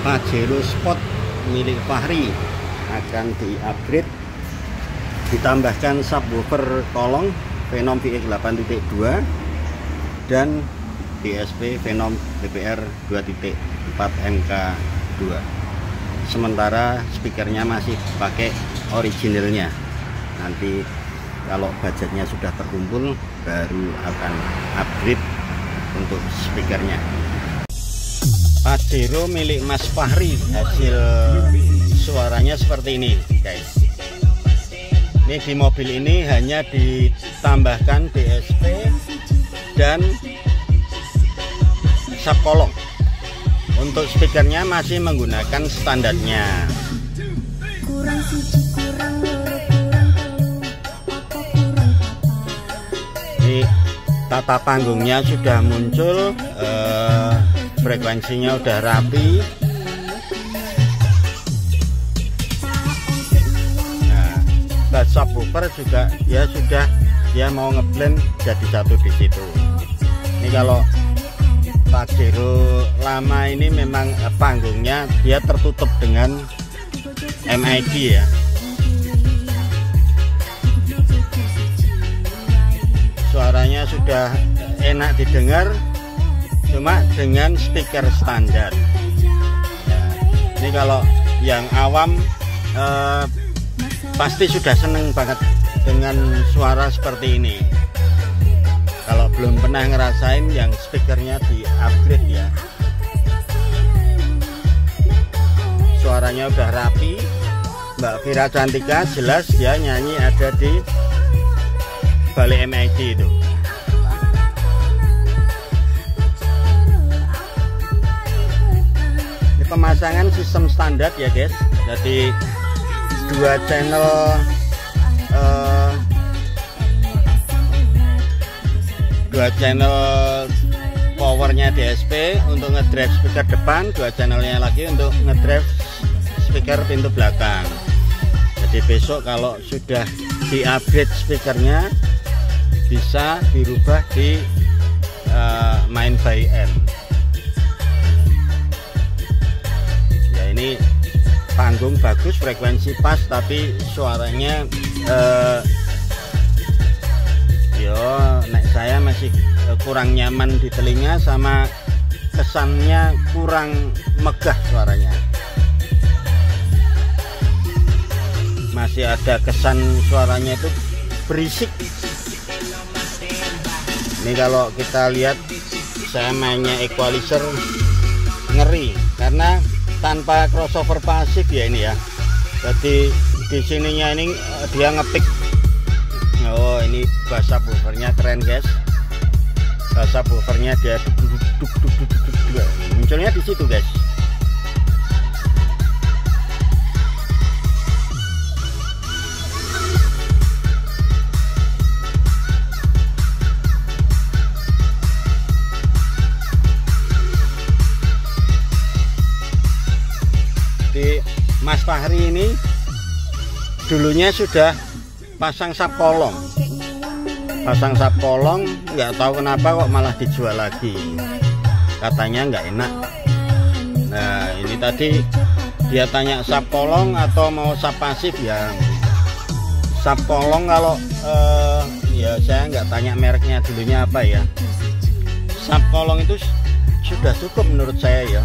Pajero Sport milik Fahri akan di-upgrade, ditambahkan subwoofer kolong Venom VX 8.2 dan DSP Venom DPR 2.4 MK2. Sementara speakernya masih pakai originalnya. Nanti kalau budgetnya sudah terkumpul baru akan upgrade untuk speakernya. Pajero milik Mas Fahri, hasil suaranya seperti ini guys. Ini di mobil ini hanya ditambahkan DSP dan sub kolong. Untuk speakernya masih menggunakan standarnya. Ini tata panggungnya sudah muncul, frekuensinya udah rapi. Nah, bass subwoofer juga dia mau ngeblend jadi satu di situ. Ini kalau Pajero lama ini memang panggungnya dia tertutup dengan MID ya. Suaranya sudah enak didengar, cuma dengan speaker standar. Ini kalau yang awam pasti sudah seneng banget dengan suara seperti ini. Kalau belum pernah ngerasain yang speakernya di-upgrade ya, suaranya udah rapi. Mbak Vira Cantika jelas dia nyanyi ada di balik MID itu. Ini pemasangan sistem standar ya guys. Jadi dua channel powernya DSP untuk ngedrive speaker depan, dua channelnya lagi untuk ngedrive speaker pintu belakang. Jadi besok kalau sudah di-upgrade speakernya bisa dirubah di main by M. Ya ini panggung bagus, frekuensi pas, tapi suaranya saya masih kurang nyaman di telinga, sama kesannya kurang megah suaranya. Masih ada kesan suaranya itu berisik. Ini kalau kita lihat saya mainnya equalizer ngeri karena tanpa crossover pasif ya ini ya. Jadi di sininya ini dia ngepick. Oh ini bass subwoofernya keren guys. Bass subwoofernya dia munculnya di situ guys. Di Mas Fahri ini dulunya sudah pasang sub kolong, nggak tahu kenapa kok malah dijual lagi, katanya nggak enak. Nah ini tadi dia tanya sub kolong atau mau sub pasif ya. Sub kolong kalau ya saya nggak tanya mereknya dulunya apa ya. Sub kolong itu sudah cukup menurut saya ya.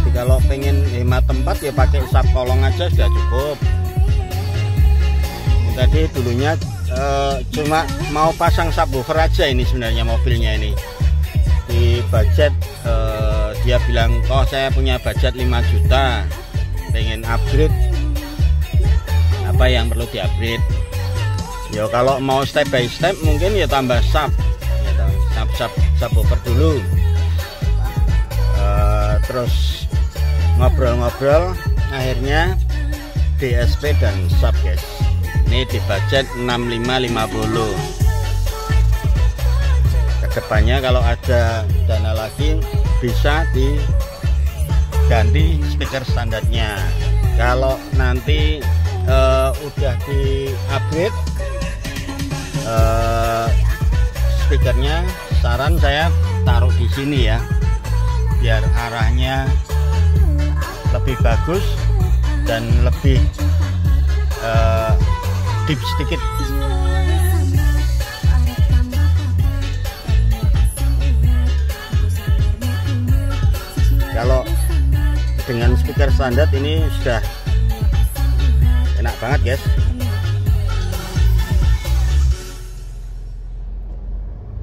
Jadi kalau pengen hemat tempat ya pakai sub kolong aja sudah cukup. Tadi dulunya cuma mau pasang subwoofer aja ini sebenarnya mobilnya ini. Di budget dia bilang, oh saya punya budget 5 juta, pengen upgrade, apa yang perlu di upgrade. Ya kalau mau step by step mungkin ya tambah subwoofer dulu. Terus ngobrol-ngobrol akhirnya DSP dan sub guys. Ini di budget 6550. Kedepannya kalau ada dana lagi bisa diganti speaker standarnya. Kalau nanti udah di upgrade speakernya, saran saya taruh di sini ya, biar arahnya lebih bagus dan lebih deep sedikit. Kalau dengan speaker standar ini sudah enak banget guys.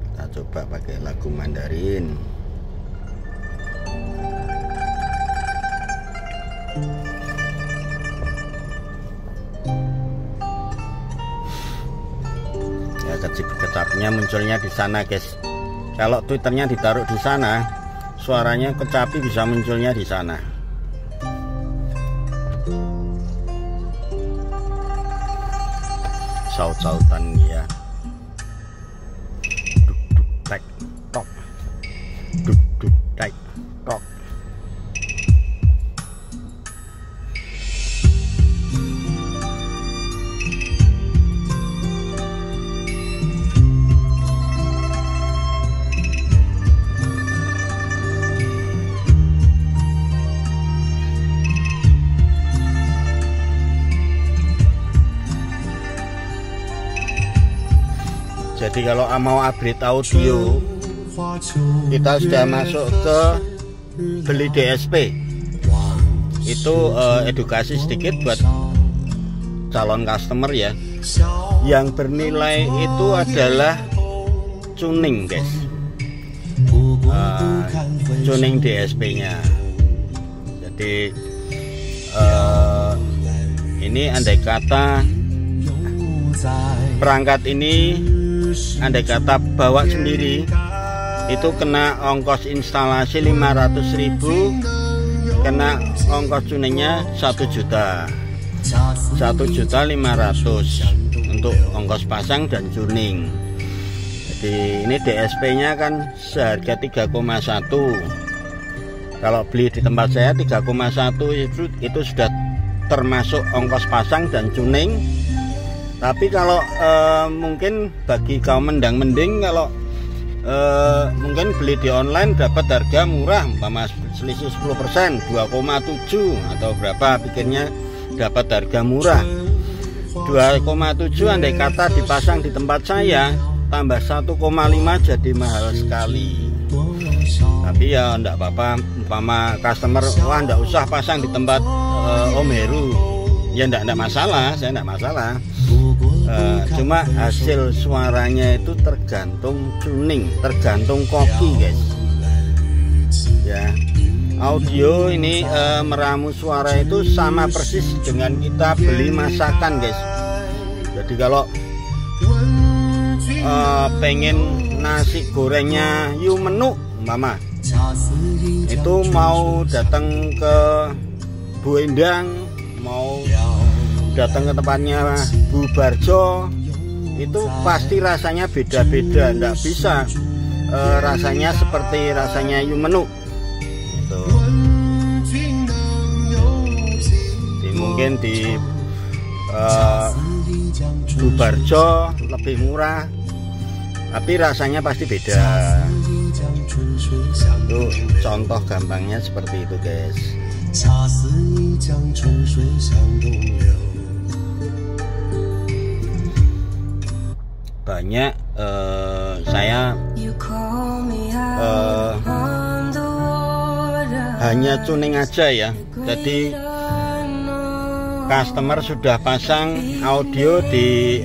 Kita coba pakai lagu Mandarin. Ya, kecapnya munculnya di sana guys. Kalau Twitternya ditaruh di sana, suaranya kecapi bisa munculnya di sana. Saut-sautan ya. Duk duk tek tok. Duk duk tek tok. Jadi kalau mau upgrade audio, kita sudah masuk ke beli DSP. Itu edukasi sedikit buat calon customer ya. Yang bernilai itu adalah tuning guys, tuning DSP-nya. Jadi ini andai kata perangkat ini andai kata bawa sendiri itu kena ongkos instalasi 500.000, kena ongkos tuningnya 1 juta, 1.500.000 untuk ongkos pasang dan tuning. Jadi ini DSP nya kan seharga 3,1. Kalau beli di tempat saya 3,1 itu sudah termasuk ongkos pasang dan tuning. Tapi kalau mungkin bagi kaum mending kalau mungkin beli di online dapat harga murah, umpama selisih 10%, 2,7 atau berapa pikirnya dapat harga murah. 2,7 andai kata dipasang di tempat saya tambah 1,5 jadi mahal sekali. Tapi ya enggak apa-apa, umpama customer wah enggak usah pasang di tempat Om Heru, ya enggak masalah, saya enggak masalah. Cuma hasil suaranya itu tergantung tuning, tergantung koki guys ya. Audio ini meramu suara itu sama persis dengan kita beli masakan guys. Jadi kalau pengen nasi gorengnya you menu mama itu mau datang ke Bu Endang, mau datang ke tempatnya Bu Barjo, itu pasti rasanya beda-beda, enggak bisa rasanya seperti rasanya you menu gitu. Mungkin di Bu Barjo lebih murah tapi rasanya pasti beda. Itu contoh gampangnya seperti itu guys. Banyak saya hanya tuning aja ya. Jadi customer sudah pasang audio di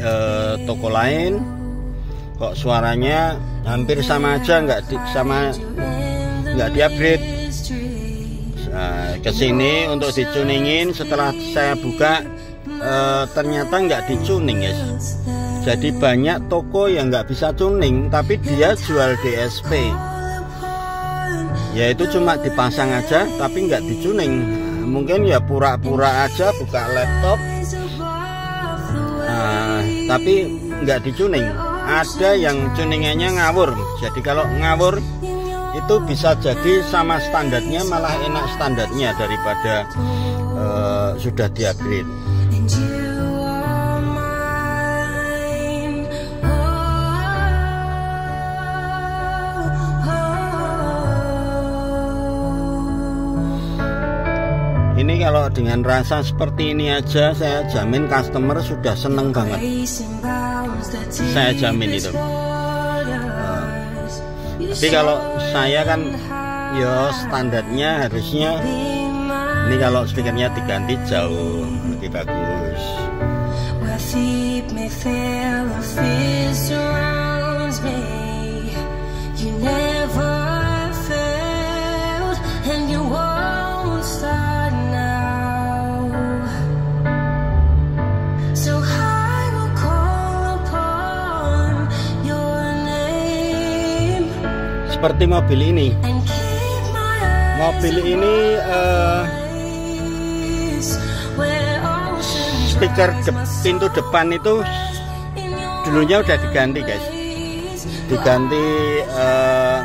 toko lain, kok suaranya hampir sama aja, nggak di-upgrade. Kesini untuk dituningin, setelah saya buka ternyata nggak dicuning guys. Jadi banyak toko yang nggak bisa tuning tapi dia jual DSP, yaitu cuma dipasang aja tapi nggak dicuning. Mungkin ya pura-pura aja buka laptop tapi nggak dicuning. Ada yang tuningannya ngawur. Jadi kalau ngawur itu bisa jadi sama standarnya, malah enak standarnya daripada sudah di-upgrade. ini kalau dengan rasa seperti ini aja saya jamin customer sudah seneng banget. Saya jamin itu. Tapi kalau saya kan ya standarnya harusnya ini kalau speakernya diganti jauh lebih bagus. Seperti mobil ini. Mobil ini speaker pintu depan itu dulunya udah diganti guys, diganti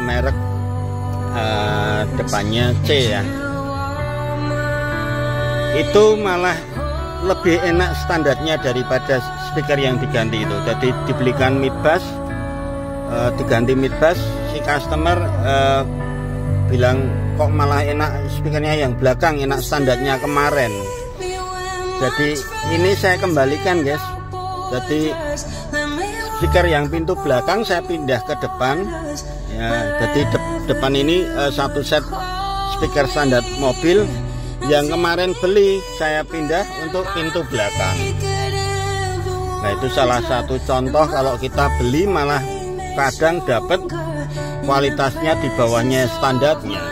merek depannya C ya. Itu malah lebih enak standarnya daripada speaker yang diganti itu. Jadi dibelikan mid bass, diganti mid bass, si customer bilang kok malah enak speakernya yang belakang, enak standarnya kemarin. Jadi ini saya kembalikan guys. Jadi speaker yang pintu belakang saya pindah ke depan ya. Jadi depan ini satu set speaker standar mobil, yang kemarin beli saya pindah untuk pintu belakang. Nah itu salah satu contoh kalau kita beli malah kadang dapat kualitasnya di bawahnya standarnya.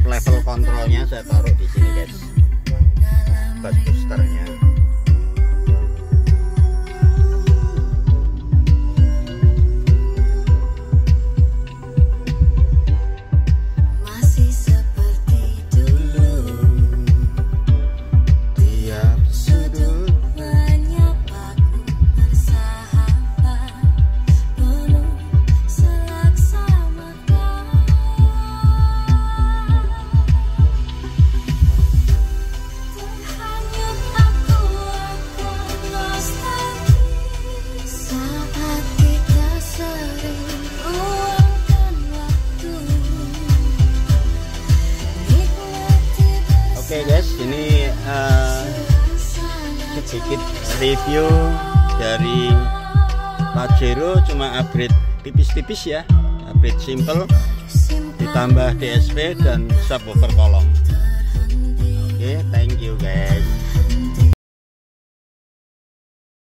Level kontrolnya saya taruh di sini guys, bass boosternya. Masih seperti dulu, tiap sudut menyapaku bersahabat, penuh selaksana kau. Terhanyut aku akan nostalgia saat kita sering luangkan waktu. Nikmati Oke guys, ini sedikit review dari Pajero, cuma upgrade tipis-tipis ya, upgrade simple ditambah DSP dan subwoofer kolong.